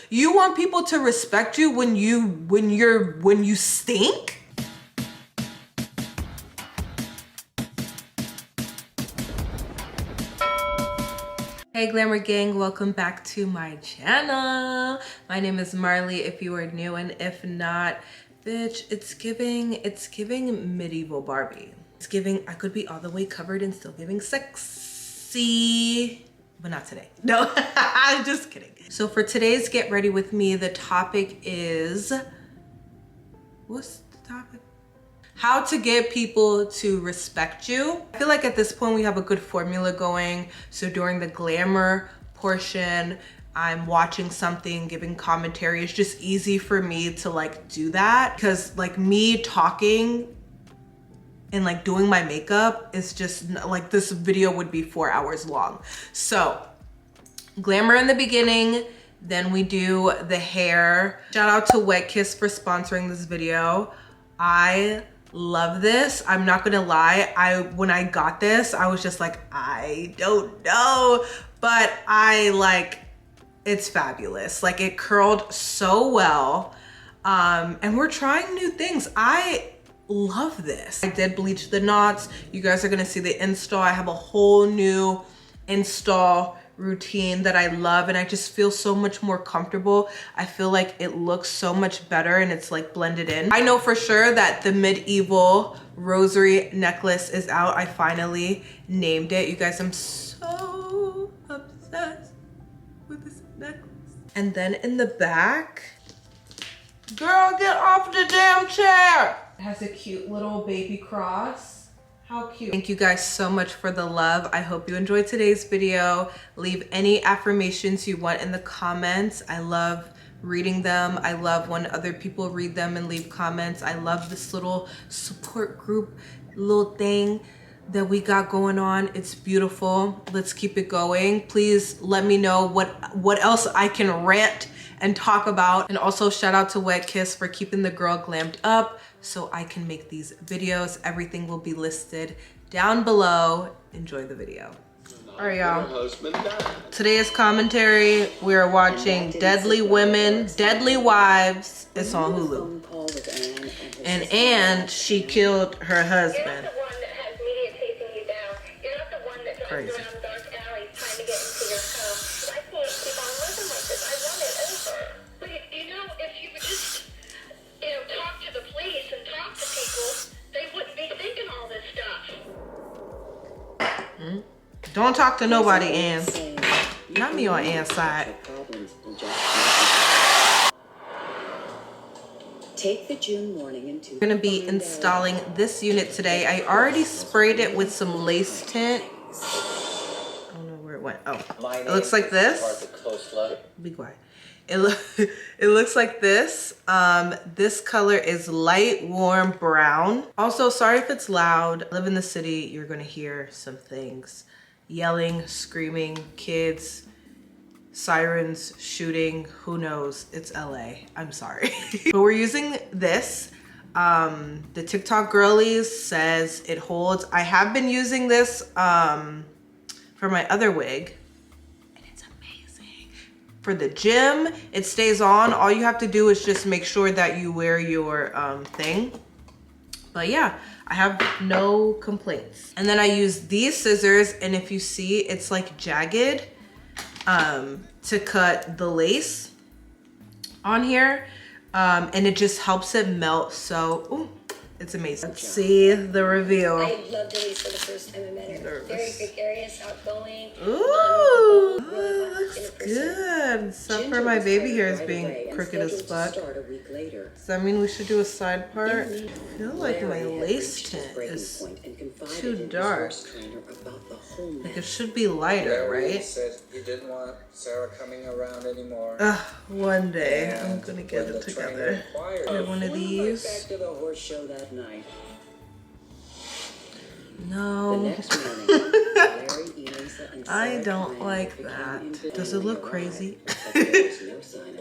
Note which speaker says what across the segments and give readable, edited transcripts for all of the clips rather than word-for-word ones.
Speaker 1: You want people to respect you when you stink? Hey Glamour Gang, welcome back to my channel. My name is Marley if you are new, and if not, bitch, it's giving medieval Barbie. It's giving, I could be all the way covered and still giving sexy, but not today. No, I'm just kidding. So for today's Get Ready With Me, the topic is, what's the topic? How to get people to respect you. I feel like at this point we have a good formula going. So during the glamour portion, I'm watching something, giving commentary. It's just easy for me to like do that, because like me talking and like doing my makeup is just like, this video would be 4 hours long. So glamour in the beginning, then we do the hair. Shout out to Wet Kiss for sponsoring this video. I love this. I'm not gonna lie, when I got this, I was just like, I don't know, but it's fabulous. Like, it curled so well, and we're trying new things. I love this. I did bleach the knots. You guys are gonna see the install. I have a whole new install routine that I love, and I just feel so much more comfortable. I feel like it looks so much better and it's like blended in. I know for sure that the medieval rosary necklace is out. I finally named it. You guys, I'm so obsessed with this necklace. And then in the back, girl, get off the damn chair. It has a cute little baby cross. How cute. Thank you guys so much for the love. I hope you enjoyed today's video. Leave any affirmations you want in the comments. I love reading them. I love when other people read them and leave comments. I love this little support group little thing that we got going on. It's beautiful. Let's keep it going. Please let me know what else I can rant and talk about. And also shout out to Wet Kiss for keeping the girl glammed up so I can make these videos. Everything will be listed down below. Enjoy the video. All right, y'all. Today's commentary, we are watching Deadly Women, Deadly Wives. It's on Hulu. And she killed her husband. Crazy. Don't talk to nobody, Ann. Not me on Ann's side. Take the June morning into. We're gonna be installing this unit today. I already sprayed it with some lace tint. I don't know where it went. Oh, it looks like this. Be quiet. It looks like this. This color is light warm brown. Also, sorry if it's loud. I live in the city. You're gonna hear some things. Yelling, screaming, kids, sirens, shooting, who knows? It's LA, I'm sorry. But we're using this. The TikTok girlies says it holds. I have been using this for my other wig, and it's amazing. For the gym, it stays on. All you have to do is just make sure that you wear your thing. But yeah, I have no complaints. And then I use these scissors, and if you see, it's like jagged to cut the lace on here. And it just helps it melt. So, ooh, it's amazing. Let's see the reveal.
Speaker 2: I loved Elisa the first time I met her. Very gregarious, outgoing.
Speaker 1: Ooh, looks good. Except for my baby hair is being crooked as fuck. Does that mean we should do a side part? I feel like my lace tint is too dark. Like, it should be lighter, right?
Speaker 3: Said you didn't want Sarah coming around anymore.
Speaker 1: One day I'm gonna get it together. Get one of these.
Speaker 2: Back to the horse show that night.
Speaker 1: No. I don't like that. Does it look crazy?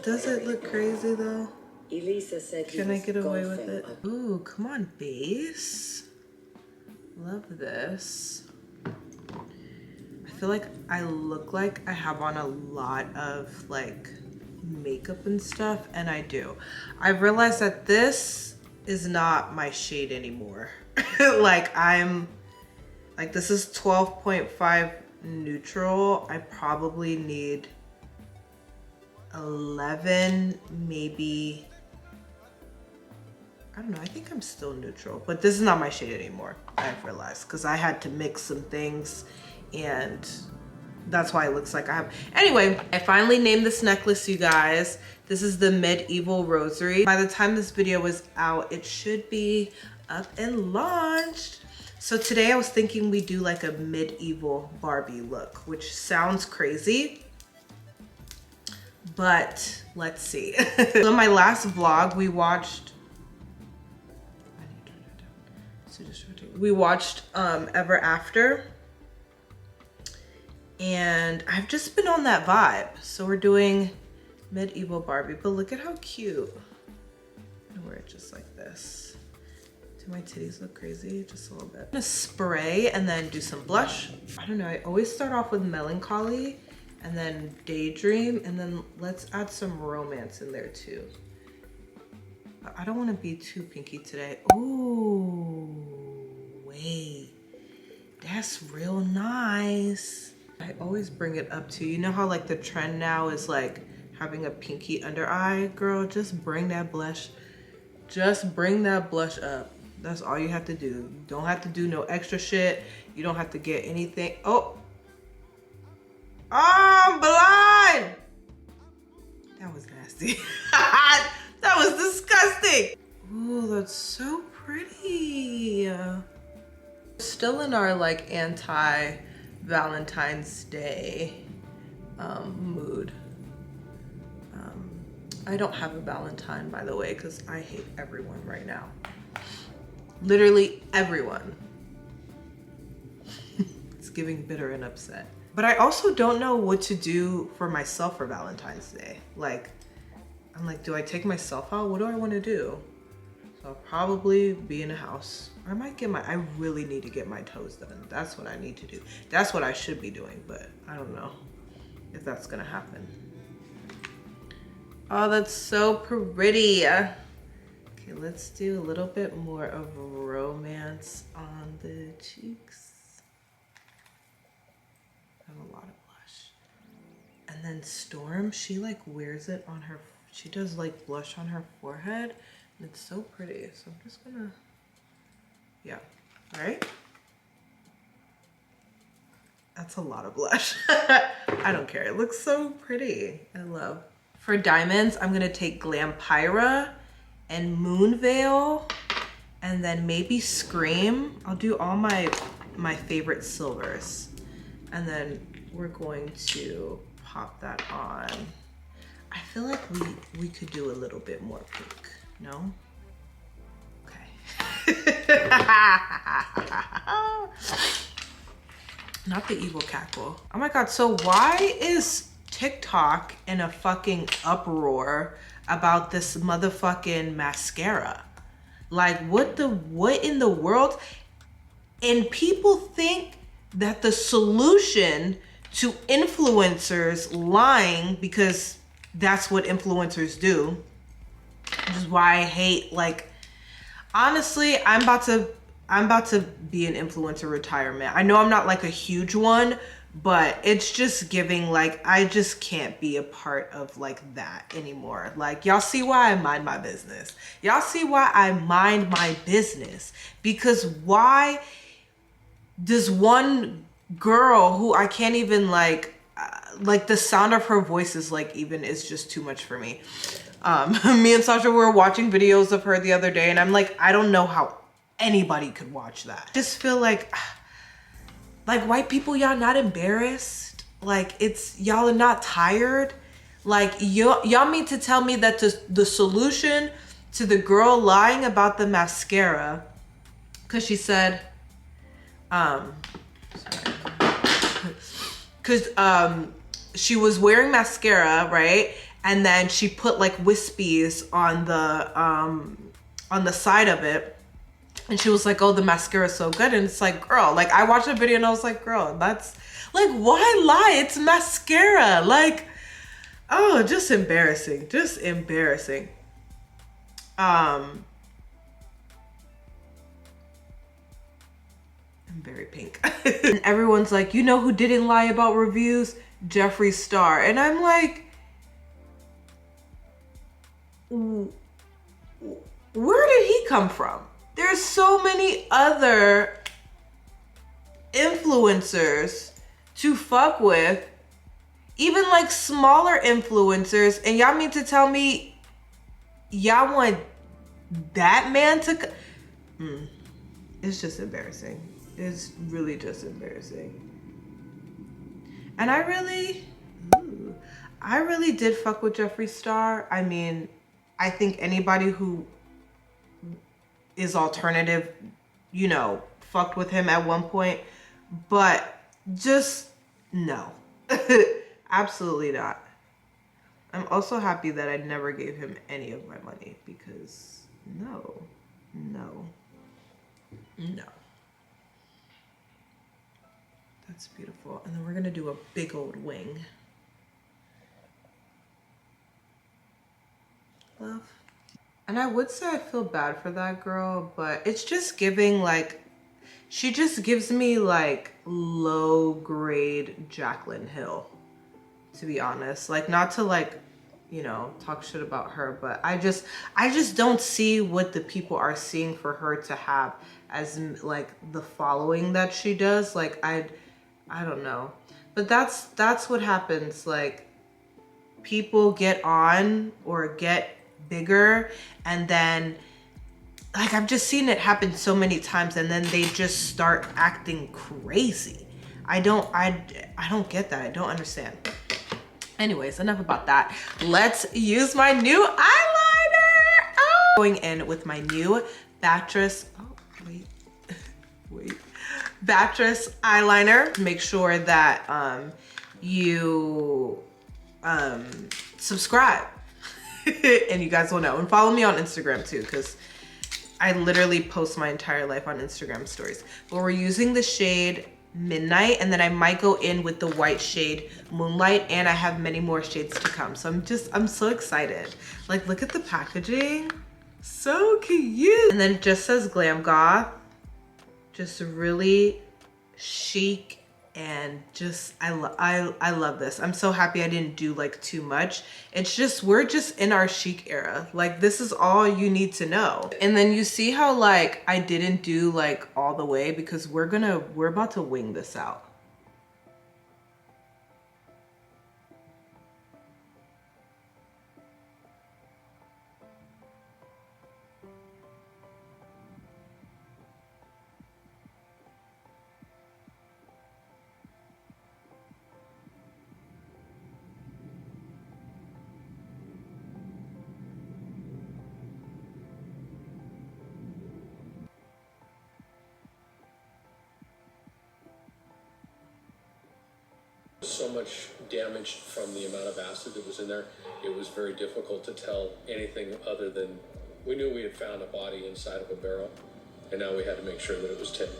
Speaker 1: Does it look crazy though? Can I get away with it? Ooh, come on, base. Love this. I feel like I look like I have on a lot of like makeup and stuff, and I do. I've realized that this is not my shade anymore. Like this is 12.5 neutral. I probably need 11, maybe. I don't know, I think I'm still neutral, but this is not my shade anymore, I've realized, because I had to mix some things and that's why it looks like I have. Anyway, I finally named this necklace, you guys. This is the Medieval Rosary. By the time this video is out, it should be up and launched. So today I was thinking we do like a medieval Barbie look, which sounds crazy, but let's see. So in my last vlog, we watched Ever After, and I've just been on that vibe. So we're doing medieval Barbie, but look at how cute. I'm gonna wear it just like this. Do my titties look crazy? Just a little bit. I'm gonna spray and then do some blush. I don't know, I always start off with Melancholy and then Daydream, and then let's add some romance in there too. I don't want to be too pinky today. Ooh, wait, that's real nice. I always bring it up to, you know how like the trend now is like having a pinky under eye? Girl, just bring that blush. Just bring that blush up. That's all you have to do. You don't have to do no extra shit. You don't have to get anything. Oh, I'm blind. That was nasty. That was disgusting. Ooh, that's so pretty. Still in our like anti-Valentine's Day mood. I don't have a Valentine, by the way, because I hate everyone right now. Literally everyone. It's giving bitter and upset. But I also don't know what to do for myself for Valentine's Day. Like, I'm like, do I take myself out? What do I want to do? So I'll probably be in a house. I might get I really need to get my toes done. That's what I need to do. That's what I should be doing, but I don't know if that's gonna happen. Oh, that's so pretty. Okay, let's do a little bit more of romance on the cheeks. I have a lot of blush. And then Storm, she like wears it on her, she does like blush on her forehead, and it's so pretty. So I'm just gonna, yeah, all right? That's a lot of blush. I don't care, it looks so pretty. I love. For diamonds, I'm gonna take Glampyra and Moonveil, and then maybe Scream. I'll do all my favorite silvers. And then we're going to pop that on. I feel like we could do a little bit more pink, no? Okay. Not the evil cackle. Oh my God, so why is TikTok in a fucking uproar about this motherfucking mascara? Like what in the world? And people think that the solution to influencers lying, because that's what influencers do, which is why I hate, like, honestly, I'm about to be an influencer retirement. I know I'm not like a huge one, but it's just giving, like, I just can't be a part of like that anymore. Like, y'all see why I mind my business. Y'all see why I mind my business, because why does one girl who I can't even like the sound of her voice is like even is just too much for me. Me and Sasha were watching videos of her the other day, and I'm like, I don't know how anybody could watch that. I just feel like white people, y'all not embarrassed? Like, it's, y'all are not tired? Like, y'all mean to tell me that the solution to the girl lying about the mascara, because she said, because she was wearing mascara, right? And then she put like wispies on the side of it. And she was like, oh, the mascara is so good. And it's like, girl, like, I watched the video and I was like, girl, that's like, why lie? It's mascara. Like, Oh, just embarrassing. Just embarrassing. I'm very pink. And everyone's like, you know who didn't lie about reviews? Jeffree Star. And I'm like, where did he come from? There's so many other influencers to fuck with, even like smaller influencers, and y'all mean to tell me y'all want that man to it's just embarrassing. It's really just embarrassing. And I really did fuck with Jeffree Star. I mean, I think anybody who is alternative, you know, fucked with him at one point, but just no. Absolutely not. I'm also happy that I never gave him any of my money because no. That's beautiful. And then we're gonna do a big old wing. Love. And I would say I feel bad for that girl, but it's just giving like, she just gives me like low grade Jaclyn Hill, to be honest. Like, not to like, you know, talk shit about her, but I just don't see what the people are seeing for her to have as like the following that she does. Like, I don't know, but that's what happens. Like, people get on or get bigger, and then like I've just seen it happen so many times, and then they just start acting crazy. I don't get that. I don't understand. Anyways, enough about that. Let's use my new eyeliner. Oh! Going in with my new Batress. Oh, wait. Batress eyeliner. Make sure that you subscribe and you guys will know, and follow me on Instagram too, because I literally post my entire life on Instagram stories. But we're using the shade Midnight, and then I might go in with the white shade Moonlight, and I have many more shades to come. So I'm so excited. Like, look at the packaging. So cute. And then it just says Glam Goth. Just really chic, and just I love this. I'm so happy I didn't do like too much. It's just, we're just in our chic era. Like, this is all you need to know. And then you see how like I didn't do like all the way, because we're about to wing this out.
Speaker 4: So much damage from the amount of acid that was in there, it was very difficult to tell anything other than we knew we had found a body inside of a barrel, and now we had to make sure that it was Tim.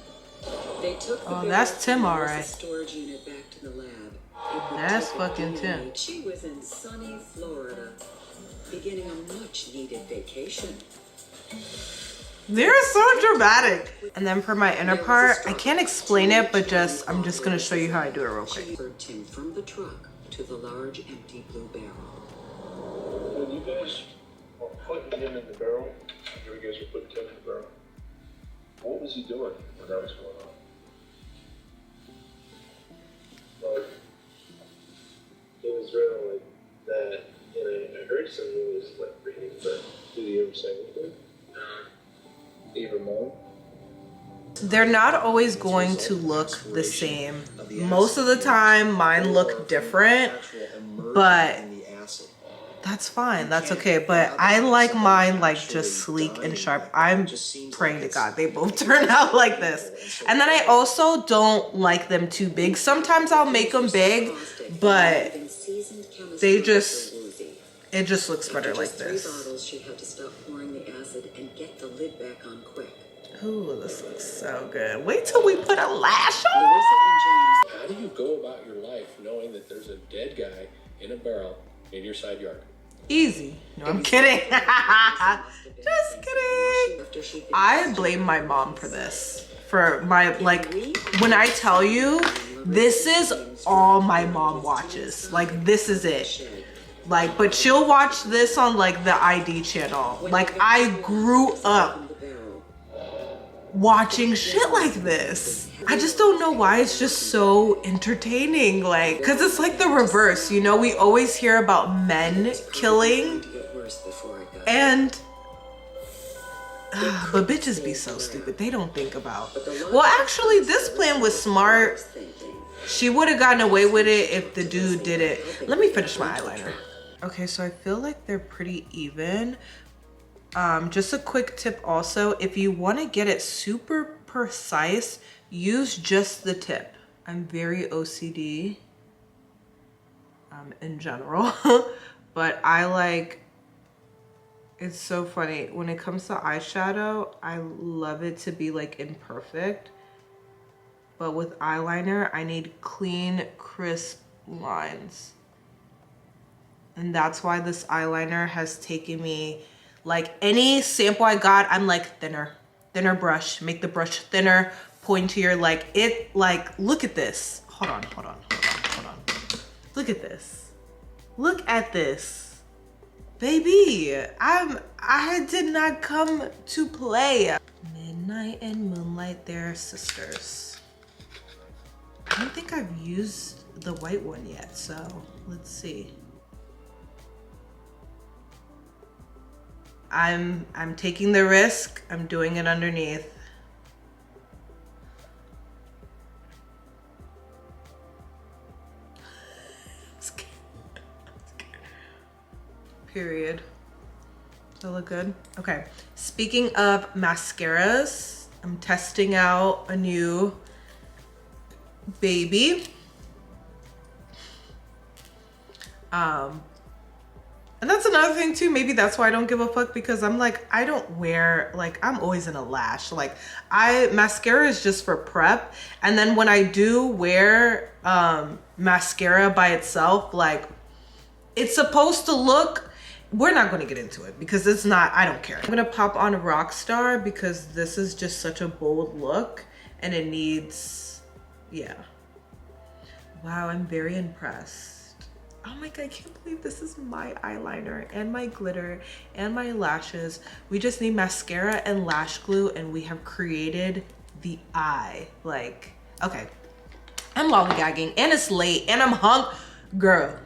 Speaker 5: They took the
Speaker 1: Oh, that's Tim, all right.
Speaker 5: storage unit back to the lab.
Speaker 1: That's fucking Tim.
Speaker 5: She was in sunny Florida, beginning a much-needed vacation.
Speaker 1: They're so dramatic. And then for my inner part, I can't explain it, but I'm just gonna show you how I do it real quick.
Speaker 5: She lured Tim from the truck to the large empty blue barrel.
Speaker 6: When you guys were putting him in the barrel, you guys were putting Tim in the barrel, what was he doing when that was going on? Like, it was really like that, and I heard some news like reading, but did he ever say anything? Even more?
Speaker 1: They're not always going to look the same. Most of the time, mine look different, but that's fine. That's okay. But I like mine like just sleek and sharp. I'm praying to God they both turn out like this. And then I also don't like them too big. Sometimes I'll make them big, but it just looks better like this.
Speaker 5: She had to stop pouring the acid and get the lid back on quick.
Speaker 1: Ooh, this looks so good. Wait till we put a lash on.
Speaker 4: How do you go about your life knowing that there's a dead guy in a barrel in your side yard.
Speaker 1: Easy. No, I'm kidding. Just kidding. I blame my mom for this. For my, like, when I tell you, this is all my mom watches. Like, this is it. Like, but she'll watch this on, like, the ID channel. Like, I grew up watching shit like this. I just don't know why it's just so entertaining. Like, cause it's like the reverse, you know? We always hear about men killing and but bitches be so stupid. They don't think about. Well, actually, this plan was smart. She would have gotten away with it if the dude did it. Let me finish my eyeliner. Okay, so I feel like they're pretty even. Just a quick tip also, if you want to get it super precise, use just the tip. I'm very OCD in general, but I like, it's so funny. When it comes to eyeshadow, I love it to be like imperfect. But with eyeliner, I need clean, crisp lines. And that's why this eyeliner has taken me, like any sample I got, I'm like thinner brush, make the brush thinner, pointier, like it, like, look at this. Hold on. Look at this. Look at this. Baby, I did not come to play. Midnight and Moonlight, they're sisters. I don't think I've used the white one yet, so let's see. I'm taking the risk. I'm doing it underneath. Period. Does that look good? Okay. Speaking of mascaras, I'm testing out a new baby. And that's another thing too. Maybe that's why I don't give a fuck, because I'm like, I don't wear, like, I'm always in a lash. Like, mascara is just for prep. And then when I do wear mascara by itself, like, it's supposed to look, we're not going to get into it because it's not, I don't care. I'm going to pop on Rockstar because this is just such a bold look and it needs, yeah. Wow, I'm very impressed. Oh my God, I can't believe this is my eyeliner and my glitter and my lashes. We just need mascara and lash glue and we have created the eye. Like, okay, I'm lollygagging and it's late and I'm girl.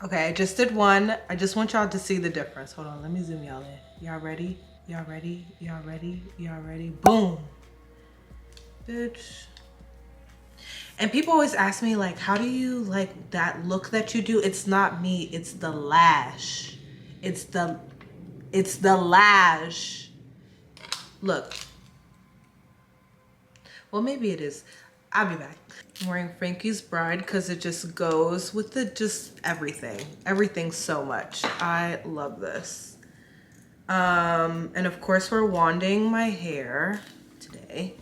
Speaker 1: Okay, I just did one. I just want y'all to see the difference. Hold on, let me zoom y'all in. Y'all ready? Y'all ready? Y'all ready? Y'all ready? Boom. Bitch. And people always ask me, like, how do you like that look that you do? It's not me, it's the lash. It's the lash. Look. Well, maybe it is. I'll be back. I'm wearing Frankie's Bride because it just goes with the just everything. Everything so much. I love this. And of course we're wanding my hair today.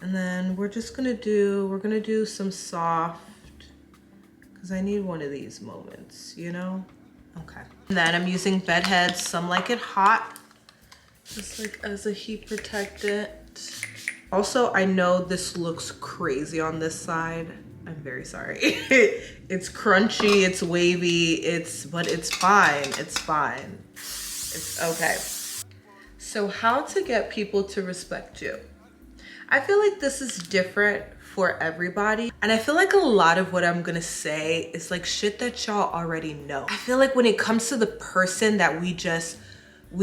Speaker 1: And then we're gonna do some soft, because I need one of these moments, you know? Okay. And then I'm using Bed Heads, Some Like It Hot, just like as a heat protectant. Also, I know this looks crazy on this side. I'm very sorry. It's crunchy, it's wavy, but it's fine, it's fine. It's okay. So how to get people to respect you. I feel like this is different for everybody. And I feel like a lot of what I'm gonna say is like shit that y'all already know. I feel like when it comes to the person that we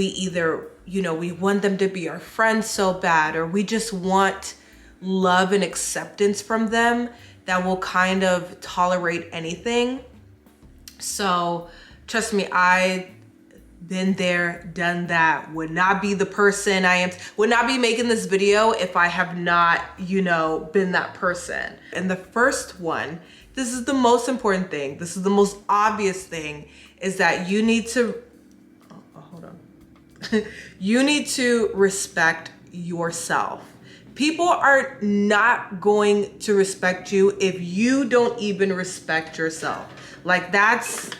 Speaker 1: either, you know, we want them to be our friend so bad, or we just want love and acceptance from them, that will kind of tolerate anything. So trust me, I been there, done that, would not be the person I am, would not be making this video if I have not, you know, been that person. And the first one, this is the most important thing, this is the most obvious thing, is that you need to, hold on. You need to respect yourself. People are not going to respect you if you don't even respect yourself. Like, that's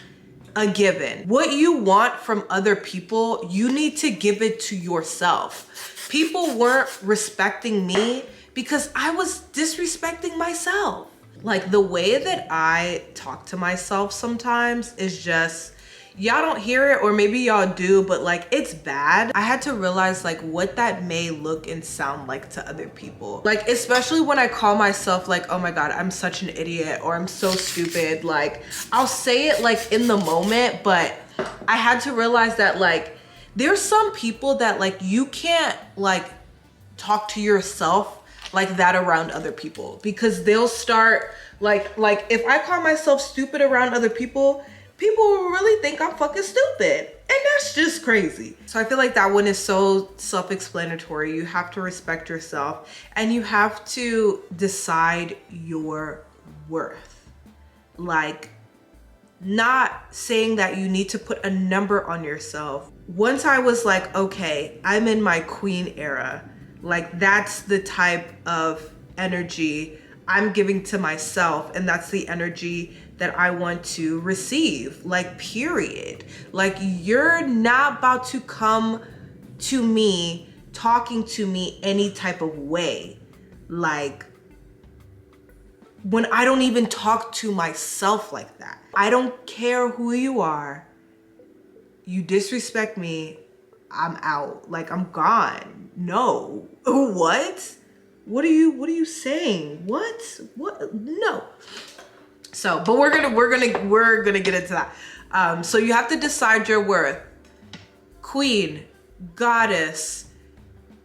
Speaker 1: a given. What you want from other people, you need to give it to yourself. People weren't respecting me because I was disrespecting myself. Like the way that I talk to myself sometimes is just, y'all don't hear it, or maybe y'all do, but like it's bad. I had to realize like what that may look and sound like to other people. Like especially when I call myself like, oh my God, I'm such an idiot, or I'm so stupid. Like I'll say it like in the moment, but I had to realize that like there's some people that like you can't like talk to yourself like that around other people, because they'll start like if I call myself stupid around other people, people will really think I'm fucking stupid. And that's just crazy. So I feel like that one is so self-explanatory. You have to respect yourself and you have to decide your worth. Like, not saying that you need to put a number on yourself. Once I was like, okay, I'm in my queen era. Like that's the type of energy I'm giving to myself, and that's the energy that I want to receive, like period. Like you're not about to come to me talking to me any type of way. Like when I don't even talk to myself like that. I don't care who you are. You disrespect me, I'm out. Like I'm gone. No. What? What are you saying? What? No. So, but we're gonna get into that. So you have to decide your worth. Queen, goddess,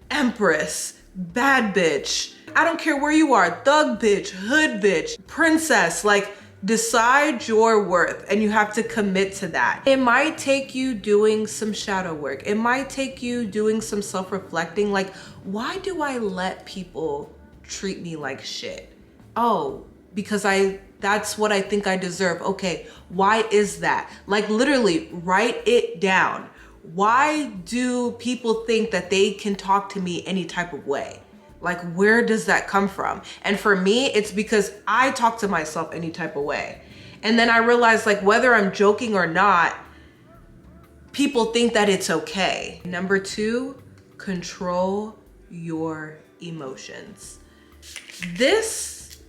Speaker 1: empress, bad bitch. I don't care where you are, thug bitch, hood bitch, princess, like decide your worth and you have to commit to that. It might take you doing some shadow work. It might take you doing some self-reflecting. Like, why do I let people treat me like shit? Oh, because that's what I think I deserve. Okay, why is that? Like literally write it down. Why do people think that they can talk to me any type of way? Like, where does that come from? And for me, it's because I talk to myself any type of way. And then I realized like whether I'm joking or not, people think that it's okay. Number 2, control your emotions. This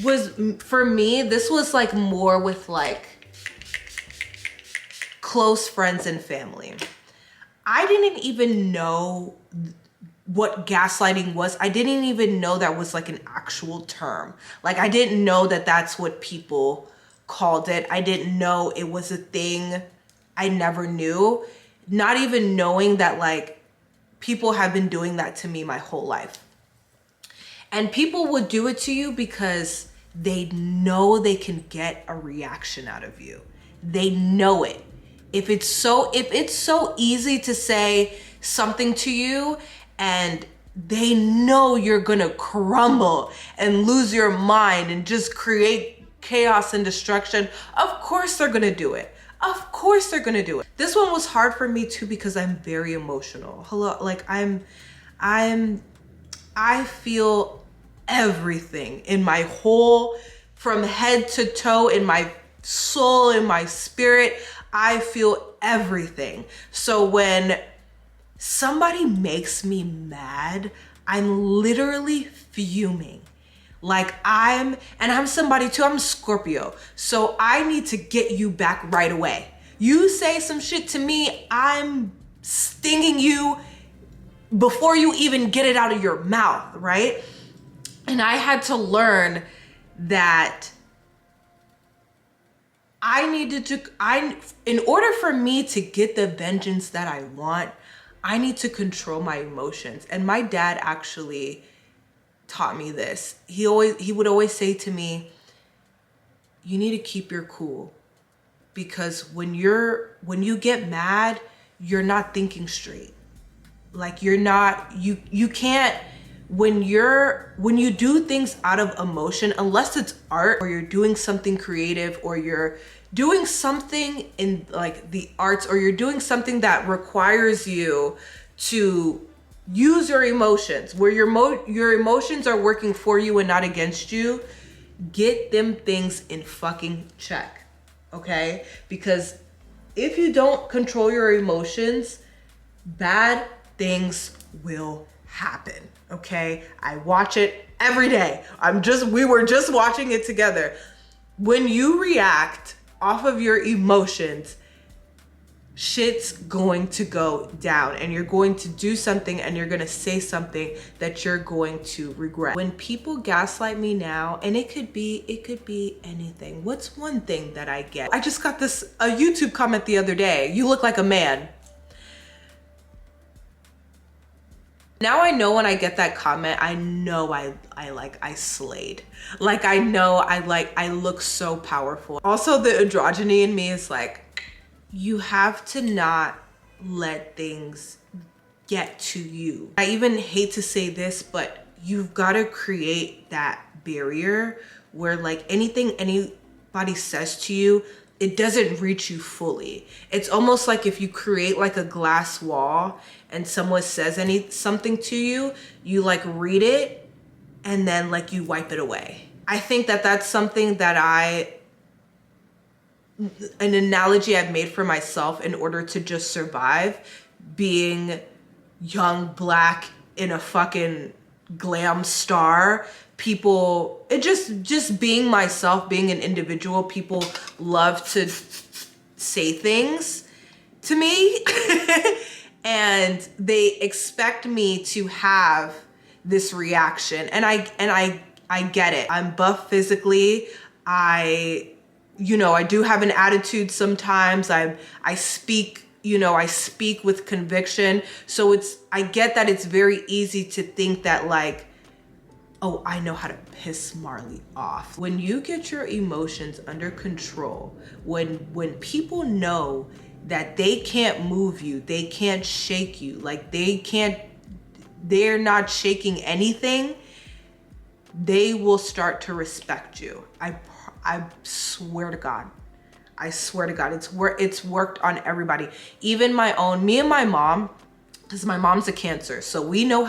Speaker 1: was, for me, this was like more with like close friends and family. I didn't even know what gaslighting was. I didn't even know that was like an actual term. Like I didn't know that that's what people called it. I didn't know it was a thing. I never knew. Not even knowing that like people have been doing that to me my whole life. And people would do it to you because they know they can get a reaction out of you. They know it. If it's so easy to say something to you and they know you're gonna crumble and lose your mind and just create chaos and destruction, of course they're gonna do it. Of course they're gonna do it. This one was hard for me too because I'm very emotional. Hello, like I feel everything in my whole, from head to toe, in my soul, in my spirit. I feel everything. So when somebody makes me mad, I'm literally fuming. Like I'm somebody too, I'm Scorpio. So I need to get you back right away. You say some shit to me, I'm stinging you before you even get it out of your mouth, right? And I had to learn that in order for me to get the vengeance that I want, I need to control my emotions. And my dad actually taught me this. He would always say to me, you need to keep your cool, because when you get mad, you're not thinking straight. Like you can't, when you do things out of emotion, unless it's art or you're doing something creative or you're doing something in like the arts, or you're doing something that requires you to use your emotions, where your emotions are working for you and not against you, get them things in fucking check. okay? Because if you don't control your emotions, bad things will happen, okay? I watch it every day. We were just watching it together. When you react off of your emotions, shit's going to go down, and you're going to do something and you're gonna say something that you're going to regret. When people gaslight me now, and it could be anything. What's one thing that I get? I just got a YouTube comment the other day. You look like a man. Now I know when I get that comment, I know I slayed. Like, I know I look so powerful. Also, the androgyny in me is like, you have to not let things get to you. I even hate to say this, but you've got to create that barrier where like anything anybody says to you, it doesn't reach you fully. It's almost like if you create like a glass wall and someone says something to you, you like read it and then like you wipe it away. I think that that's something that an analogy I've made for myself in order to just survive being young, black, in a fucking glam star. People, it just being myself, being an individual, people love to say things to me and they expect me to have this reaction. And I get it. I'm buff physically. I do have an attitude sometimes. I speak, I speak with conviction. So I get that it's very easy to think that like, oh, I know how to piss Marley off. When you get your emotions under control, when people know that they can't move you, they can't shake you, like they're not shaking anything, they will start to respect you. I swear to God. I swear to God, it's worked on everybody. Even me and my mom, because my mom's a Cancer. So we know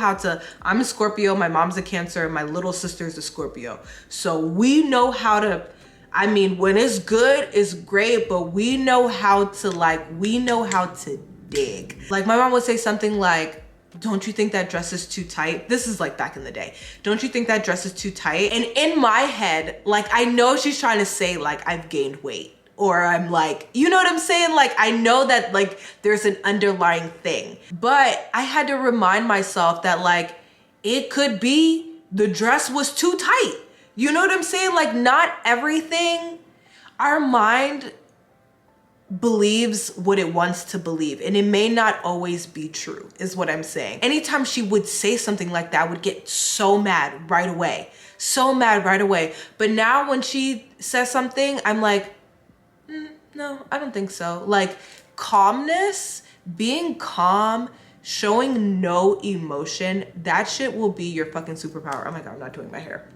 Speaker 1: I'm a Scorpio, my mom's a Cancer, and my little sister's a Scorpio. So we know how to, when it's good, it's great, but we know how to dig. Like my mom would say something like, don't you think that dress is too tight? This is like back in the day. Don't you think that dress is too tight? And in my head, like I know she's trying to say like I've gained weight, or I'm like, you know what I'm saying? Like I know that like there's an underlying thing, but I had to remind myself that like it could be the dress was too tight. You know what I'm saying? Like not everything, our mind believes what it wants to believe, and it may not always be true, is what I'm saying. Anytime she would say something like that, I would get so mad right away. But now when she says something, I'm like, no, I don't think so. Like calmness, being calm, showing no emotion, that shit will be your fucking superpower. Oh my God, I'm not doing my hair.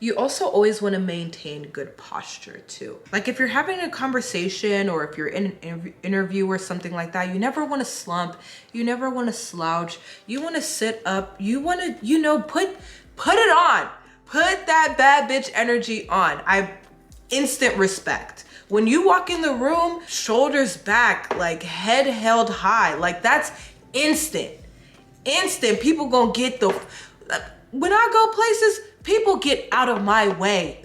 Speaker 1: You also always want to maintain good posture too. Like if you're having a conversation or if you're in an interview or something like that, you never want to slump. You never want to slouch. You want to sit up. You want to, put it on. Put that bad bitch energy on. Instant respect. When you walk in the room, shoulders back, like head held high, like that's instant. People gonna get when I go places, people get out of my way.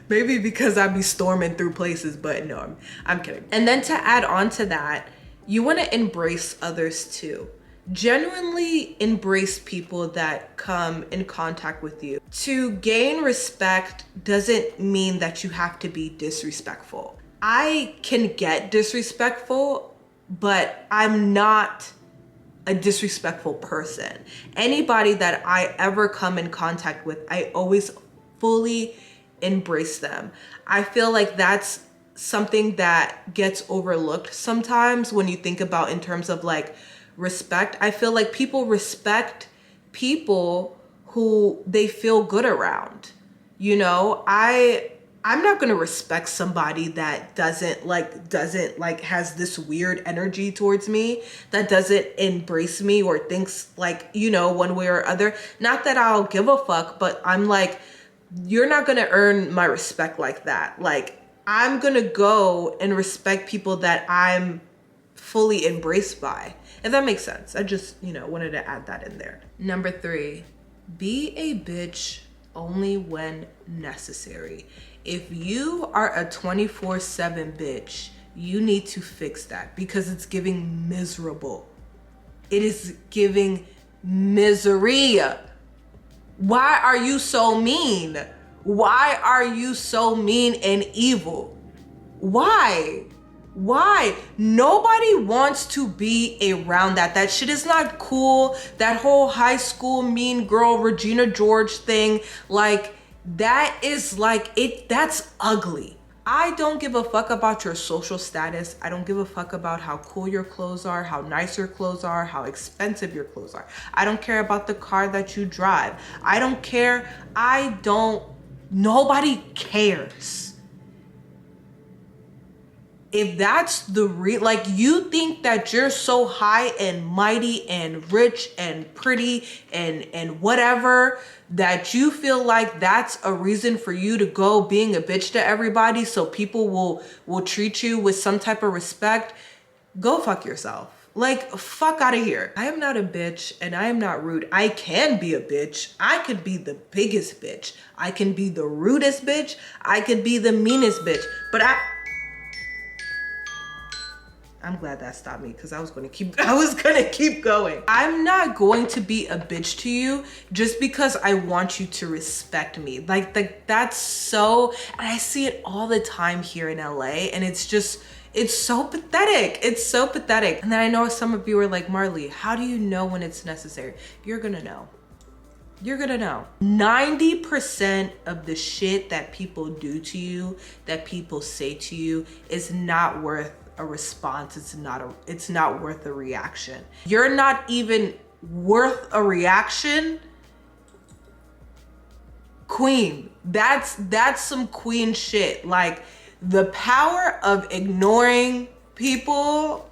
Speaker 1: Maybe because I be storming through places, but no, I'm kidding. And then to add on to that, you want to embrace others too. Genuinely embrace people that come in contact with you. To gain respect doesn't mean that you have to be disrespectful. I can get disrespectful, but I'm not a disrespectful person. Anybody that I ever come in contact with, I always fully embrace them. I feel like that's something that gets overlooked sometimes when you think about in terms of like respect. I feel like people respect people who they feel good around. I'm not gonna respect somebody that doesn't has this weird energy towards me, that doesn't embrace me or thinks like, one way or other. Not that I'll give a fuck, but I'm like, you're not gonna earn my respect like that. Like I'm gonna go and respect people that I'm fully embraced by. If that makes sense. I just, wanted to add that in there. Number 3, be a bitch only when necessary. If you are a 24/7 bitch, you need to fix that because it's giving miserable. It is giving misery. Why are you so mean? Why are you so mean and evil? Why? Nobody wants to be around that. That shit is not cool. That whole high school mean girl Regina George thing, like that is like it. That's ugly. I don't give a fuck about your social status. I don't give a fuck about how cool your clothes are, how nice your clothes are, how expensive your clothes are. I don't care about the car that you drive. I don't care. Nobody cares. If that's the like you think that you're so high and mighty and rich and pretty and whatever, that you feel like that's a reason for you to go being a bitch to everybody so people will treat you with some type of respect, go fuck yourself. Like, fuck out of here. I am not a bitch and I am not rude. I can be a bitch. I could be the biggest bitch. I can be the rudest bitch. I could be the meanest bitch. But I'm glad that stopped me because I was gonna keep going. I'm not going to be a bitch to you just because I want you to respect me. Like that's so, and I see it all the time here in LA, and it's so pathetic. It's so pathetic. And then I know some of you are like, Marley, how do you know when it's necessary? You're gonna know. You're gonna know. 90% of the shit that people do to you, that people say to you, is not worth a response. It's not worth a reaction. You're not even worth a reaction. Queen, that's some queen shit. Like the power of ignoring people,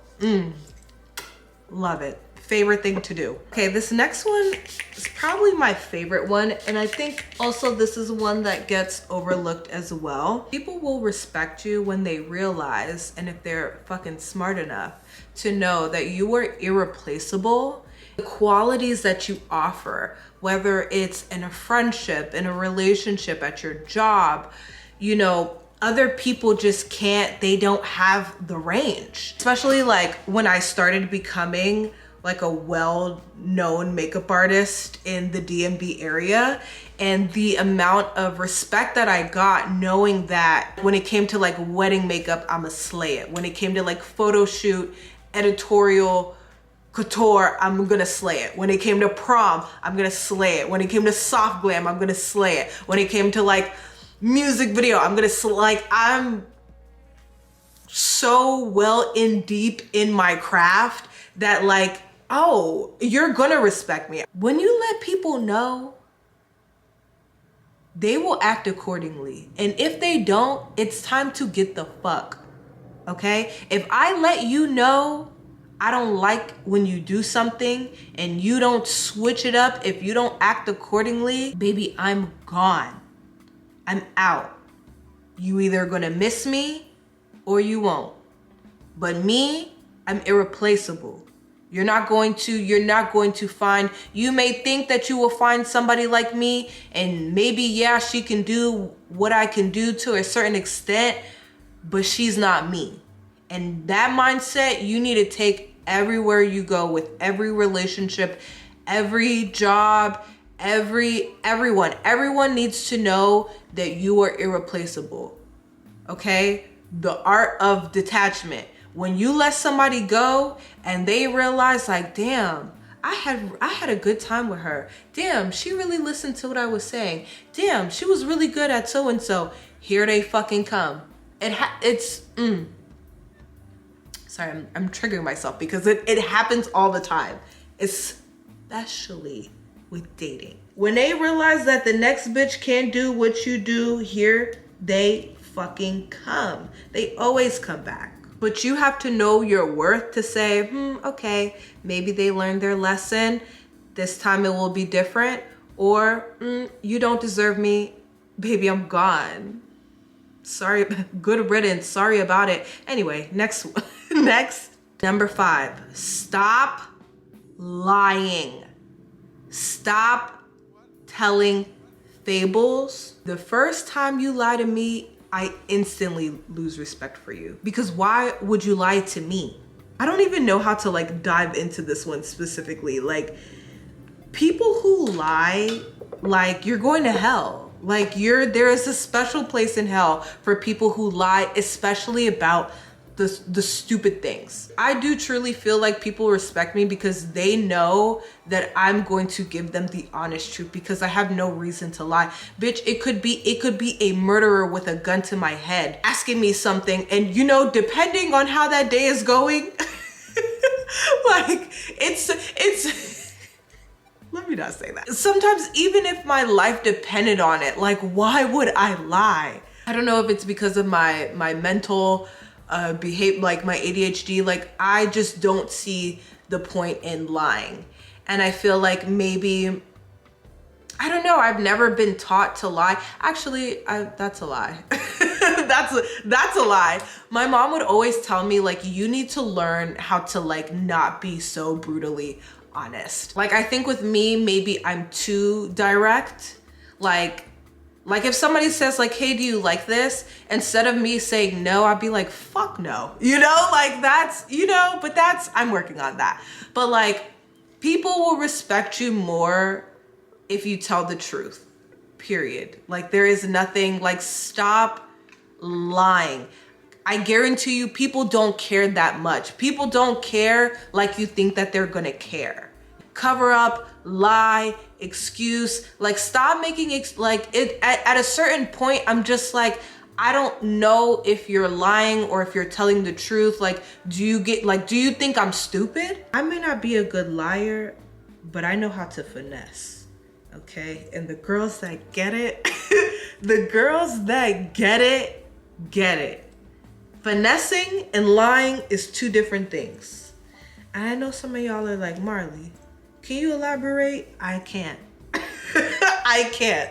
Speaker 1: love it. Favorite thing to do. Okay, this next one is probably my favorite one, and I think also this is one that gets overlooked as well. People will respect you when they realize, and if they're fucking smart enough to know that you are irreplaceable. The qualities that you offer, whether it's in a friendship, in a relationship, at your job, other people just can't, they don't have the range. Especially like when I started becoming like a well-known makeup artist in the DMV area, and the amount of respect that I got knowing that when it came to like wedding makeup, I'ma slay it. When it came to like photo shoot, editorial, couture, I'm gonna slay it. When it came to prom, I'm gonna slay it. When it came to soft glam, I'm gonna slay it. When it came to like music video, I'm so well in deep in my craft that like, oh, you're gonna respect me. When you let people know, they will act accordingly. And if they don't, it's time to get the fuck, okay? If I let you know I don't like when you do something and you don't switch it up, if you don't act accordingly, baby, I'm gone. I'm out. You either gonna miss me or you won't. But me, I'm irreplaceable. You're not going to find, you may think that you will find somebody like me, and maybe, yeah, she can do what I can do to a certain extent, but she's not me. And that mindset, you need to take everywhere you go, with every relationship, every job, everyone. Everyone needs to know that you are irreplaceable, okay? The art of detachment. When you let somebody go and they realize like, damn, I had a good time with her. Damn, she really listened to what I was saying. Damn, she was really good at so-and-so. Here they fucking come. Sorry, I'm triggering myself because it happens all the time, especially with dating. When they realize that the next bitch can't do what you do, here they fucking come. They always come back. But you have to know your worth to say, okay, maybe they learned their lesson. This time it will be different. Or, you don't deserve me. Baby, I'm gone. Sorry, good riddance, sorry about it. Anyway, next. Number 5, stop lying. Stop telling fables. The first time you lie to me, I instantly lose respect for you. Because why would you lie to me? I don't even know how to like dive into this one specifically. Like, people who lie, like, you're going to hell. Like, there is a special place in hell for people who lie, especially about the stupid things. I do truly feel like people respect me because they know that I'm going to give them the honest truth because I have no reason to lie. Bitch, it could be a murderer with a gun to my head asking me something, and you know, depending on how that day is going, like, it's let me not say that. Sometimes even if my life depended on it, like, why would I lie? I don't know if it's because of my mental behave, like my ADHD, like I just don't see the point in lying. And I feel like maybe, I don't know, I've never been taught to lie. Actually, that's a lie. that's a lie. My mom would always tell me, like, you need to learn how to like not be so brutally honest. Like, I think with me, maybe I'm too direct. Like if somebody says like, hey, do you like this? Instead of me saying no, I'd be like, fuck no. You know, like that's, you know, but that's, I'm working on that. But like, people will respect you more if you tell the truth, period. Like, there is nothing, like, stop lying. I guarantee you, people don't care that much. People don't care like you think that they're gonna care. Cover up, lie, excuse, like, stop making like it at a certain point. I'm just like, I don't know if you're lying or if you're telling the truth. Like, do you think I'm stupid? I may not be a good liar, but I know how to finesse, okay? And the girls that get it, the girls that get it, get it. Finessing and lying is two different things. And I know some of y'all are like, Marley, can you elaborate? I can't. I can't,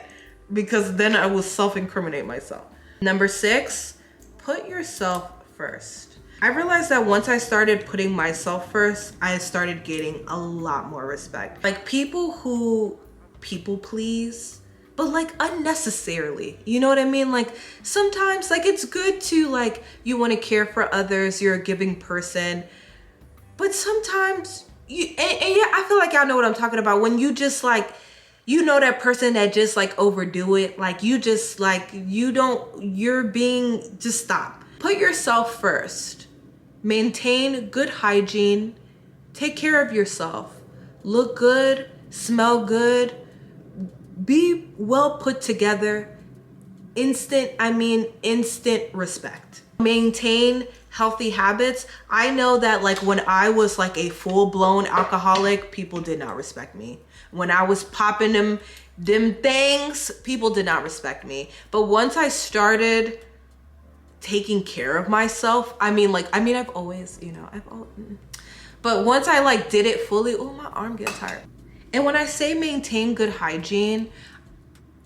Speaker 1: because then I will self-incriminate myself. Number 6, put yourself first. I realized that once I started putting myself first, I started gaining a lot more respect. Like, people who people please, but like unnecessarily, you know what I mean? Like, sometimes, like, it's good to, like, you want to care for others, you're a giving person, but sometimes you, and yeah, I feel like y'all know what I'm talking about, when you just like, you know, that person that just like overdo it, like, you just like, you're being, just stop. Put yourself first. Maintain good hygiene. Take care of yourself. Look good, smell good, be well put together. Instant respect. Maintain healthy habits. I know that, like, when I was like a full-blown alcoholic, people did not respect me. When I was popping them things, people did not respect me. But once I started taking care of myself, I've always, you know, but once I like did it fully, oh, my arm gets tired. And when I say maintain good hygiene,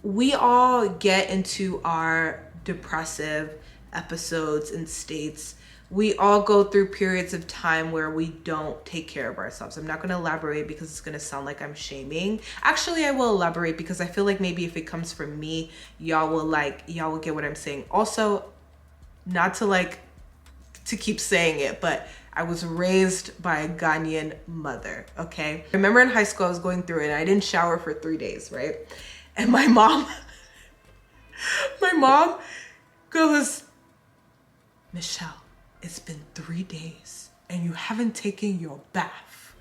Speaker 1: we all get into our depressive episodes and states. We all go through periods of time where we don't take care of ourselves. I'm not going to elaborate because it's going to sound like I'm shaming. Actually, I will elaborate because I feel like maybe if it comes from me, y'all will get what I'm saying. Also, not to keep saying it, but I was raised by a Ghanaian mother, okay? I remember in high school I was going through it and I didn't shower for 3 days, right? And my mom goes, Michelle, it's been 3 days and you haven't taken your bath.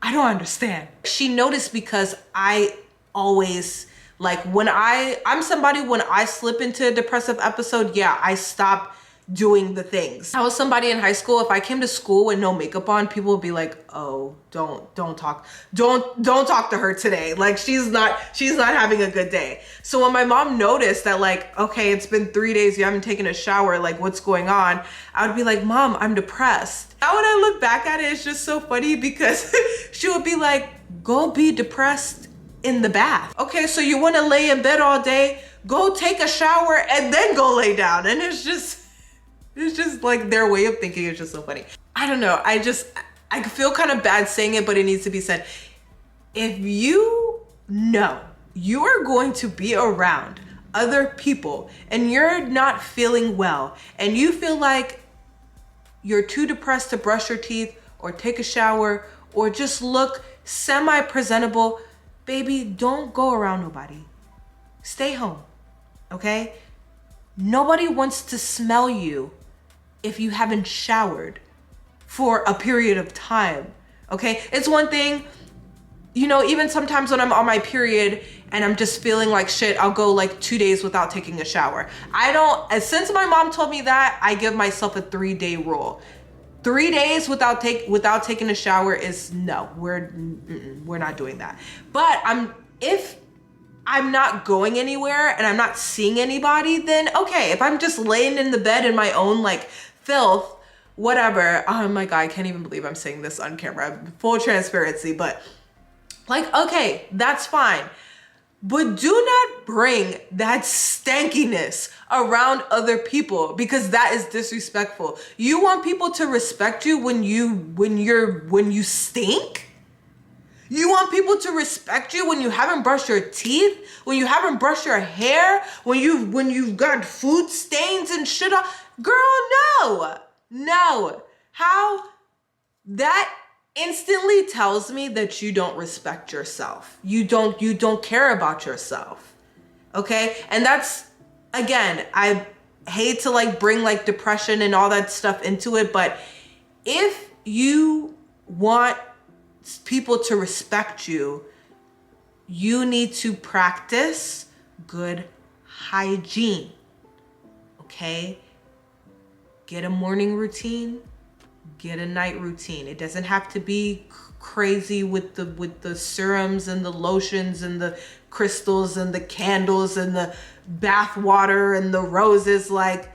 Speaker 1: I don't understand. She noticed because I always, like, I'm somebody, when I slip into a depressive episode, yeah, I stop doing the things. I was somebody in high school, if I came to school with no makeup on, people would be like, oh, don't talk to her today. Like, she's not having a good day. So when my mom noticed that, like, okay, it's been 3 days, you haven't taken a shower, like, what's going on? I would be like, Mom, I'm depressed. Now when I look back at it, it's just so funny because she would be like, go be depressed in the bath. Okay, so you want to lay in bed all day, go take a shower and then go lay down. And it's just like their way of thinking is just so funny. I don't know. I feel kind of bad saying it, but it needs to be said. If you know you are going to be around other people and you're not feeling well and you feel like you're too depressed to brush your teeth or take a shower or just look semi-presentable, baby, don't go around nobody. Stay home, okay? Nobody wants to smell you if you haven't showered for a period of time, okay? It's one thing, you know, even sometimes when I'm on my period and I'm just feeling like shit, I'll go like 2 days without taking a shower. Since my mom told me that, I give myself a 3-day rule. 3 days without taking a shower is no, we're not doing that. But if I'm not going anywhere and I'm not seeing anybody, then okay. If I'm just laying in the bed in my own like filth, whatever. Oh my God, I can't even believe I'm saying this on camera. Full transparency, but like, okay, that's fine. But do not bring that stankiness around other people because that is disrespectful. You want people to respect you when you stink? You want people to respect you when you haven't brushed your teeth, when you haven't brushed your hair, when you've got food stains and shit on? Girl, no. How? That instantly tells me that you don't respect yourself. You don't care about yourself. Okay? And that's, again, I hate to like bring like depression and all that stuff into it, but if you want people to respect you, you need to practice good hygiene. Okay? Get a morning routine. Get a night routine. It doesn't have to be crazy with the serums and the lotions and the crystals and the candles and the bath water and the roses. Like,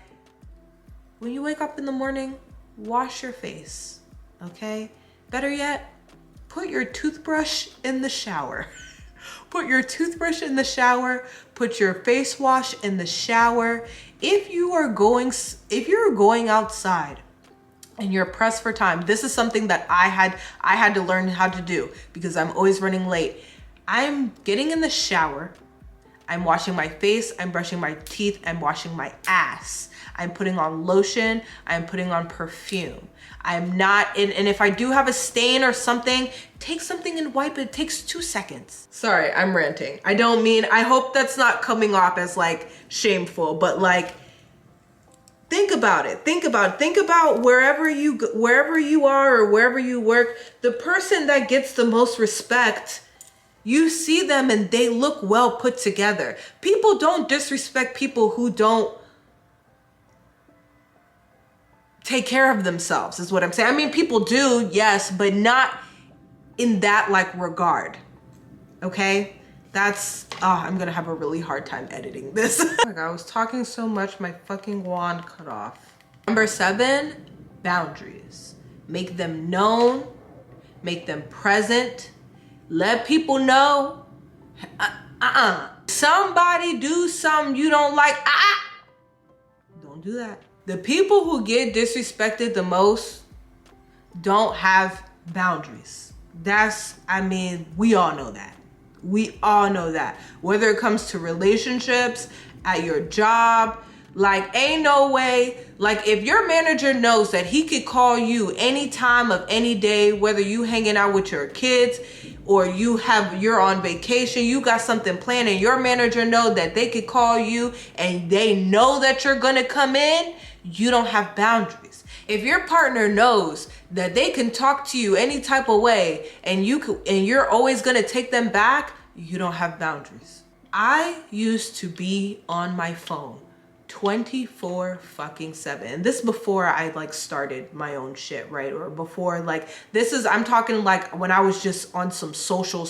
Speaker 1: when you wake up in the morning, wash your face, okay? Better yet, put your toothbrush in the shower. Put your toothbrush in the shower, put your face wash in the shower. If you're going outside and you're pressed for time, this is something that I had to learn how to do because I'm always running late. I'm getting in the shower, I'm washing my face, I'm brushing my teeth, I'm washing my ass. I'm putting on lotion, I'm putting on perfume. I'm not, and if I do have a stain or something, take something and wipe it. It takes 2 seconds. Sorry, I'm ranting. I hope that's not coming off as like shameful, but like, think about it. Think about wherever you are or wherever you work, the person that gets the most respect, you see them and they look well put together. People don't disrespect people who don't take care of themselves, is what I'm saying. I mean, people do, yes, but not in that like regard. Okay? I'm gonna have a really hard time editing this. Like, I was talking so much, my fucking wand cut off. Number 7, boundaries. Make them known, make them present, let people know, somebody do something you don't like, don't do that. The people who get disrespected the most don't have boundaries. We all know that. We all know that. Whether it comes to relationships, at your job, like ain't no way. Like if your manager knows that he could call you any time of any day, whether you hanging out with your kids or you're on vacation, you got something planned and your manager know that they could call you and they know that you're gonna come in, you don't have boundaries. If your partner knows that they can talk to you any type of way and you're always gonna take them back, you don't have boundaries. I used to be on my phone 24/7. And this before I like started my own shit, right? Or before like, I'm talking like when I was just on some social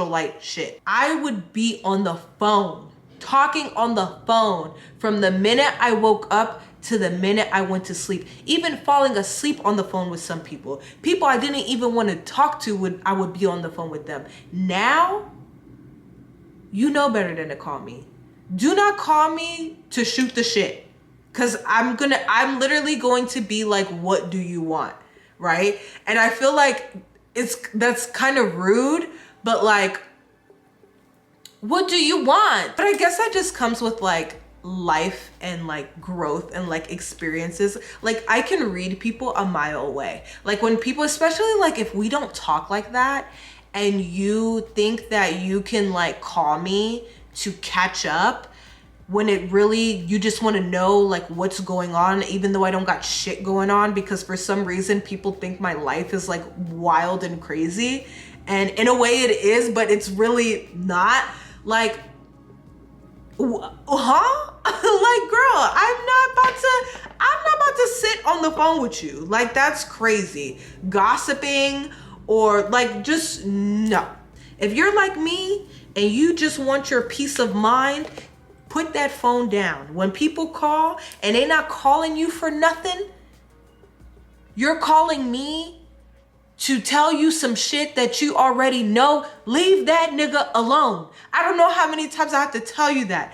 Speaker 1: light shit. I would be on the phone, talking on the phone from the minute I woke up to the minute I went to sleep, even falling asleep on the phone with some people. People I didn't even want to talk to, I would be on the phone with them. Now, you know better than to call me. do not call me to shoot the shit. Cause I'm literally going to be like, what do you want? Right? And I feel like that's kind of rude, but like, what do you want? But I guess that just comes with like life and like growth and like experiences. Like I can read people a mile away. Like when people, especially like if we don't talk like that and you think that you can like call me to catch up, when it really, you just want to know like what's going on, even though I don't got shit going on, because for some reason people think my life is like wild and crazy. And in a way it is, but it's really not. Like, huh? Like, girl, I'm not about to sit on the phone with you. Like, that's crazy. Gossiping or like, just no. If you're like me and you just want your peace of mind, put that phone down. When people call and they not calling you for nothing, you're calling me to tell you some shit that you already know, leave that nigga alone. I don't know how many times I have to tell you that.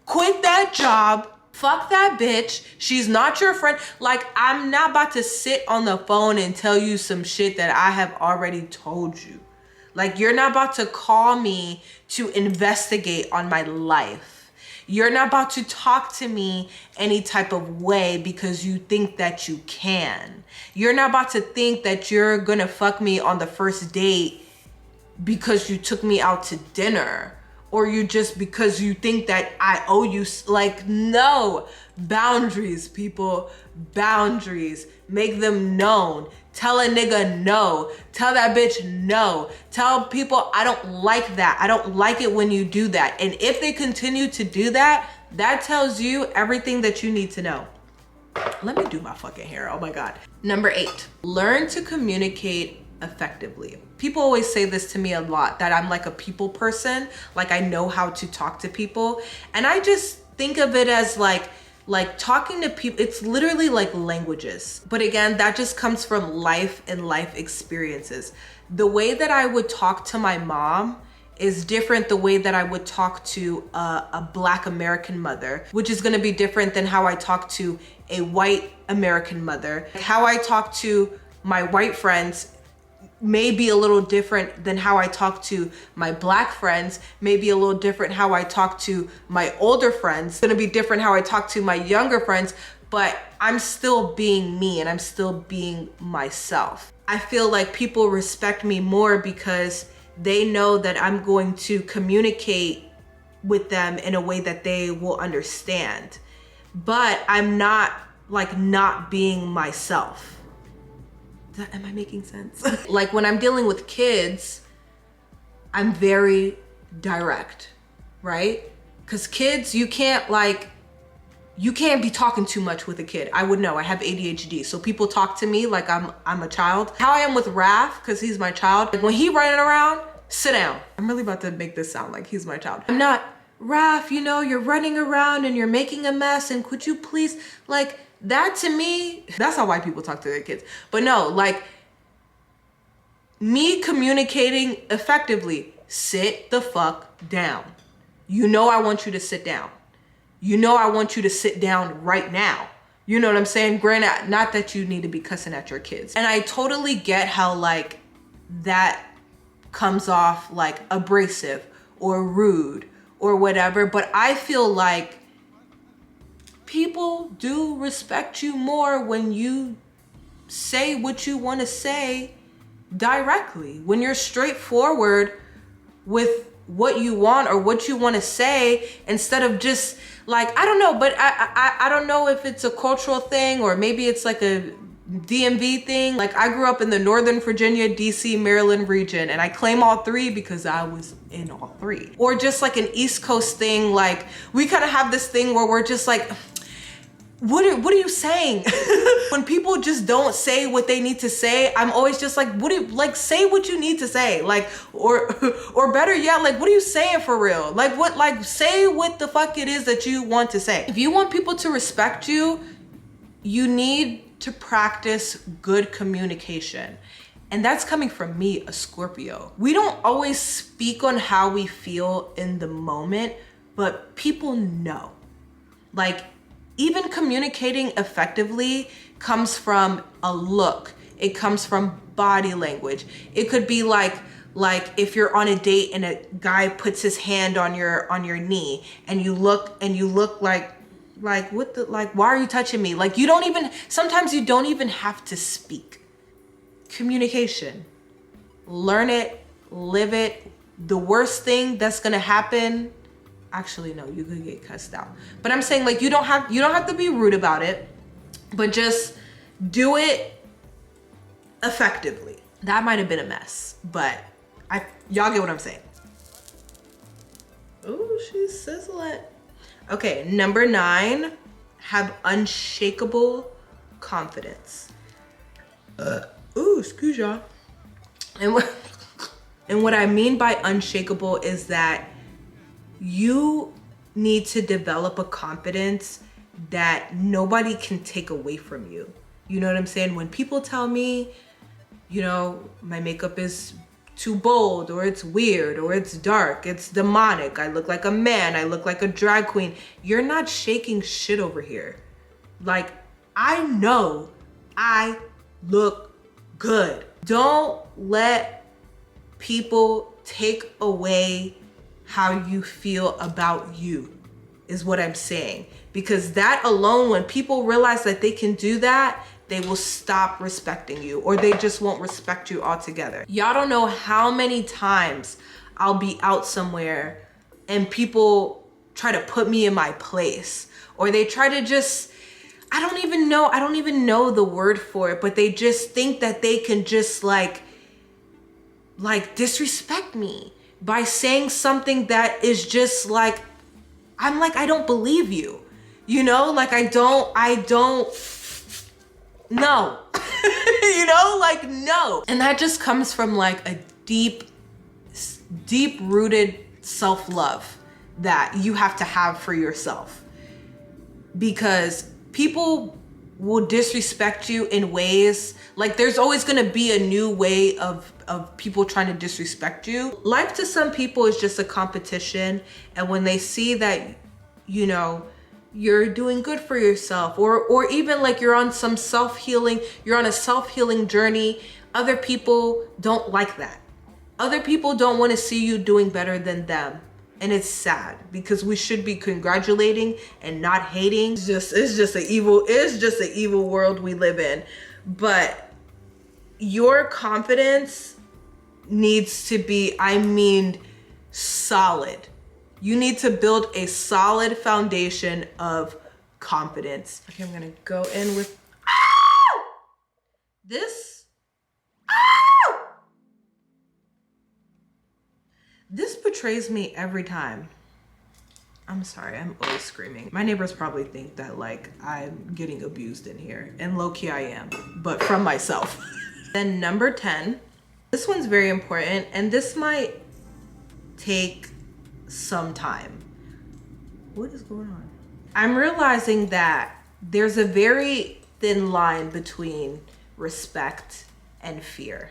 Speaker 1: Quit that job. Fuck that bitch. She's not your friend. Like, I'm not about to sit on the phone and tell you some shit that I have already told you. Like, you're not about to call me to investigate on my life. You're not about to talk to me any type of way because you think that you can. You're not about to think that you're gonna fuck me on the first date because you took me out to dinner, or you just because you think that I owe you. Like, no. Boundaries, people. Boundaries. Make them known. Tell a nigga no. Tell that bitch no. Tell people I don't like that. I don't like it when you do that. And if they continue to do that, that tells you everything that you need to know. Let me do my fucking hair. Oh my God. Number 8, learn to communicate effectively. People always say this to me a lot, that I'm like a people person. Like I know how to talk to people. And I just think of it as like talking to people, it's literally like languages. But again, that just comes from life and life experiences. The way that I would talk to my mom is different the way that I would talk to a Black American mother, which is gonna be different than how I talk to a white American mother. How I talk to my white friends may be a little different than how I talk to my Black friends, maybe a little different how I talk to my older friends. It's gonna be different how I talk to my younger friends, but I'm still being me and I'm still being myself. I feel like people respect me more because they know that I'm going to communicate with them in a way that they will understand. But I'm not like not being myself. Am I making sense? Like when I'm dealing with kids, I'm very direct, right? Because kids, you can't be talking too much with a kid. I would know, I have ADHD. So people talk to me like I'm a child. How I am with Raph, because he's my child. Like when he running around, sit down. I'm really about to make this sound like he's my child. I'm not, Raph, you know, you're running around and you're making a mess and could you please, like, that to me, that's how white people talk to their kids. But no, like me communicating effectively, sit the fuck down. You know I want you to sit down. You know I want you to sit down right now. You know what I'm saying? Granted, not that you need to be cussing at your kids. And I totally get how like that comes off like abrasive or rude or whatever, but I feel like people do respect you more when you say what you want to say directly. When you're straightforward with what you want or what you want to say, instead of just like, I don't know, but I don't know if it's a cultural thing or maybe it's like a DMV thing. Like I grew up in the Northern Virginia, DC, Maryland region, and I claim all three because I was in all three. Or just like an East Coast thing, like we kind of have this thing where we're just like, what are you saying? When people just don't say what they need to say, I'm always just like, say what you need to say. Like, or better yet, like, what are you saying for real? Like, say what the fuck it is that you want to say. If you want people to respect you, you need to practice good communication. And that's coming from me, a Scorpio. We don't always speak on how we feel in the moment, but people know. Like, even communicating effectively comes from a look. It comes from body language. It could be like if you're on a date and a guy puts his hand on your knee and you look like what the, like, why are you touching me? Like, sometimes you don't even have to speak. Communication. Learn it, live it. The worst thing that's gonna happen, actually no, you could get cussed out. But I'm saying, like, you don't have to be rude about it, but just do it effectively. That might have been a mess, but y'all get what I'm saying. Oh, she's sizzling. Okay, number 9, have unshakable confidence. Ooh, excuse y'all. And what I mean by unshakable is that you need to develop a confidence that nobody can take away from you. You know what I'm saying? When people tell me, you know, my makeup is too bold, or it's weird, or it's dark, it's demonic, I look like a man, I look like a drag queen, you're not shaking shit over here. Like, I know I look good. Don't let people take away how you feel about you, is what I'm saying. Because that alone, when people realize that they can do that, they will stop respecting you, or they just won't respect you altogether. Y'all don't know how many times I'll be out somewhere and people try to put me in my place, or they try to just, I don't even know the word for it, but they just think that they can just like disrespect me by saying something that is just like, I'm like, I don't believe you. You know, like, I don't no. You know, like, no. And that just comes from like a deep rooted self-love that you have to have for yourself, because people will disrespect you in ways, like, there's always gonna be a new way of people trying to disrespect you. Life to some people is just a competition, and when they see that, you know, you're doing good for yourself, or even like you're on a self-healing journey, other people don't like that. Other people don't want to see you doing better than them. And it's sad, because we should be congratulating and not hating. It's just an evil world we live in. But your confidence needs to be, I mean, solid. You need to build a solid foundation of confidence. Okay, I'm gonna go in with this. This betrays me every time. I'm sorry, I'm always screaming. My neighbors probably think that like I'm getting abused in here, and low-key I am, but from myself. Then number 10, this one's very important, and this might take some time. What is going on? I'm realizing that there's a very thin line between respect and fear,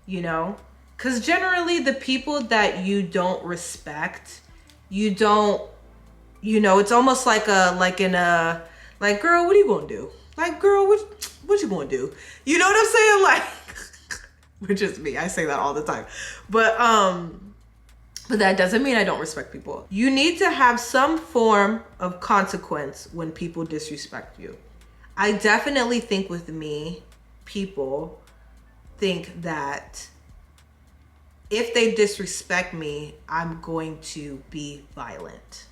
Speaker 1: you know? Because generally the people that you don't respect, you don't, you know, it's almost like girl, what are you gonna do? Like, girl, what you gonna do? You know what I'm saying? Like, which is me, I say that all the time. But that doesn't mean I don't respect people. You need to have some form of consequence when people disrespect you. I definitely think with me, people think that if they disrespect me, I'm going to be violent.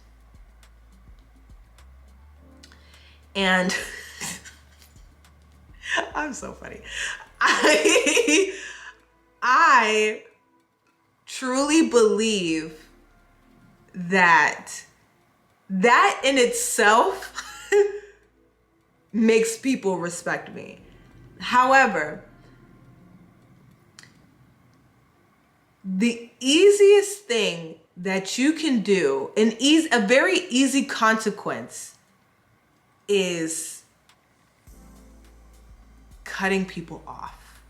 Speaker 1: And I'm so funny. I truly believe that in itself makes people respect me. However, the easiest thing that you can do, a very easy consequence, is cutting people off.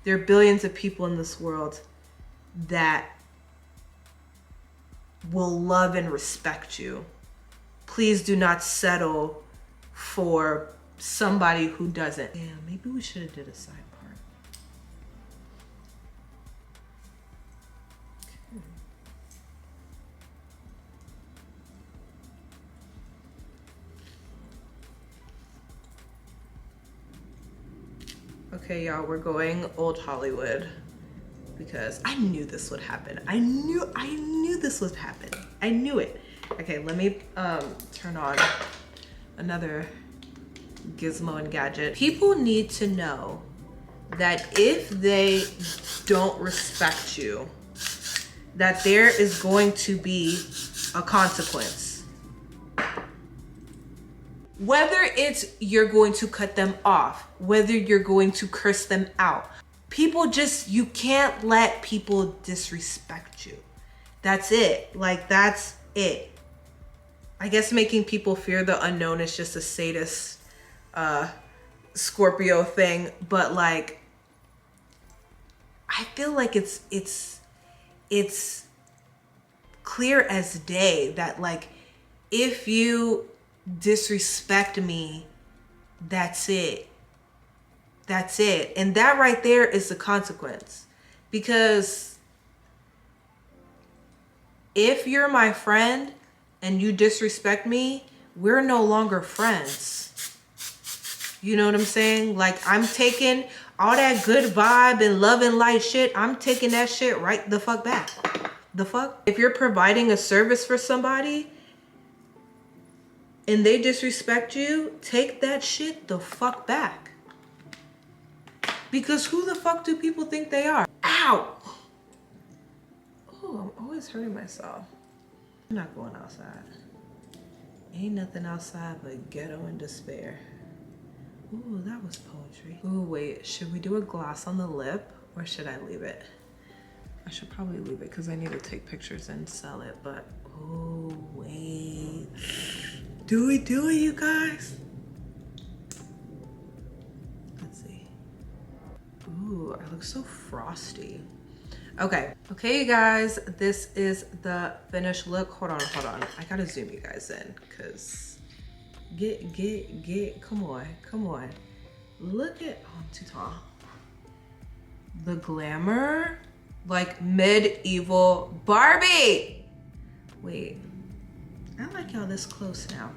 Speaker 1: There are billions of people in this world that will love and respect you. Please do not settle for somebody who doesn't. Damn, maybe we should have did a side part. Okay, y'all, we're going old Hollywood because I knew this would happen. I knew this would happen. I knew it. Okay, let me turn on another gizmo and gadget. People need to know that if they don't respect you, that there is going to be a consequence. Whether it's you're going to cut them off, whether you're going to curse them out. People just, you can't let people disrespect you. That's it. Like, that's it. I guess making people fear the unknown is just a sadist Scorpio thing, but like, I feel like it's clear as day that like, if you disrespect me, that's it. That's it. And that right there is the consequence. Because if you're my friend and you disrespect me, we're no longer friends. You know what I'm saying? Like, I'm taking all that good vibe and love and light shit, I'm taking that shit right the fuck back. The fuck? If you're providing a service for somebody and they disrespect you, take that shit the fuck back. Because who the fuck do people think they are? Ow! Oh, I'm always hurting myself. I'm not going outside. Ain't nothing outside but ghetto and despair. Ooh, that was poetry. Ooh, wait, should we do a gloss on the lip or should I leave it? I should probably leave it because I need to take pictures and sell it, but oh, wait. Do we do it, you guys? Let's see. Ooh, I look so frosty. Okay, you guys, this is the finished look. Hold on. I gotta zoom you guys in because come on. Look at, oh, I'm too tall. The glamour, like medieval Barbie. Wait, I like y'all this close now.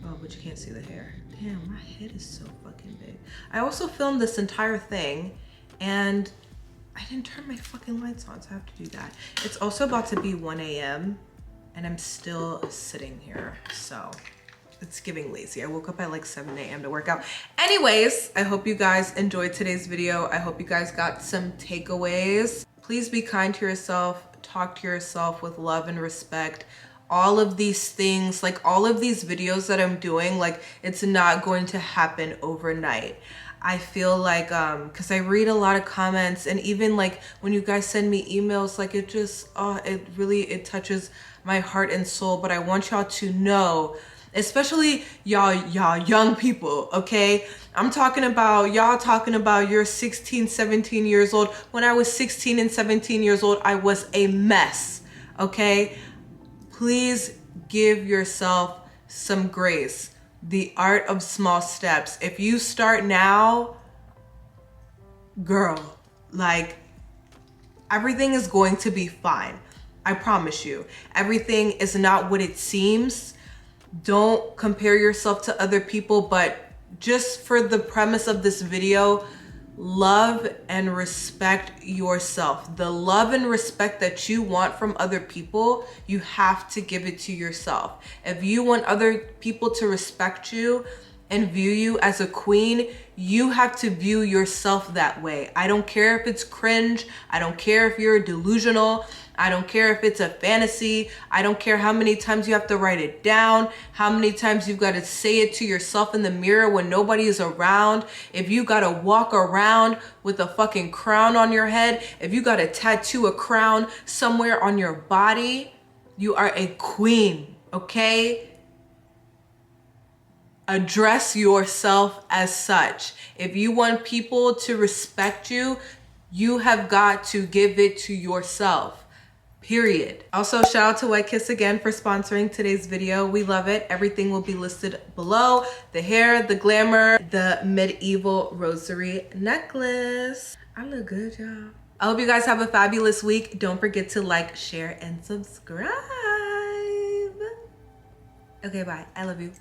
Speaker 1: Oh, but you can't see the hair. Damn, my head is so fucking big. I also filmed this entire thing and I didn't turn my fucking lights on, so I have to do that. It's also about to be 1 a.m. and I'm still sitting here, so it's giving lazy. I woke up at like 7 a.m. to work out. Anyways, I hope you guys enjoyed today's video. I hope you guys got some takeaways. Please be kind to yourself, talk to yourself with love and respect. All of these things, like all of these videos that I'm doing, like it's not going to happen overnight. I feel like, cause I read a lot of comments and even like when you guys send me emails, like it just, it touches my heart and soul. But I want y'all to know, especially y'all young people, okay? I'm talking about, y'all talking about you're 16, 17 years old. When I was 16 and 17 years old, I was a mess, okay? Please give yourself some grace. The art of small steps. If you start now, girl, like everything is going to be fine. I promise you. Everything is not what it seems. Don't compare yourself to other people, but just for the premise of this video, love and respect yourself. The love and respect that you want from other people, you have to give it to yourself. If you want other people to respect you and view you as a queen, you have to view yourself that way. I don't care if it's cringe. I don't care if you're delusional. I don't care if it's a fantasy. I don't care how many times you have to write it down, how many times you've got to say it to yourself in the mirror when nobody is around. If you got to walk around with a fucking crown on your head, if you got to tattoo a crown somewhere on your body, you are a queen, okay? Address yourself as such. If you want people to respect you, you have got to give it to yourself. period. Also, shout out to White Kiss again for sponsoring today's video. We love it. Everything will be listed below. The hair, the glamour, the medieval rosary necklace. I look good, y'all. I hope you guys have a fabulous week. Don't forget to like, share, and subscribe. Okay, bye. I love you.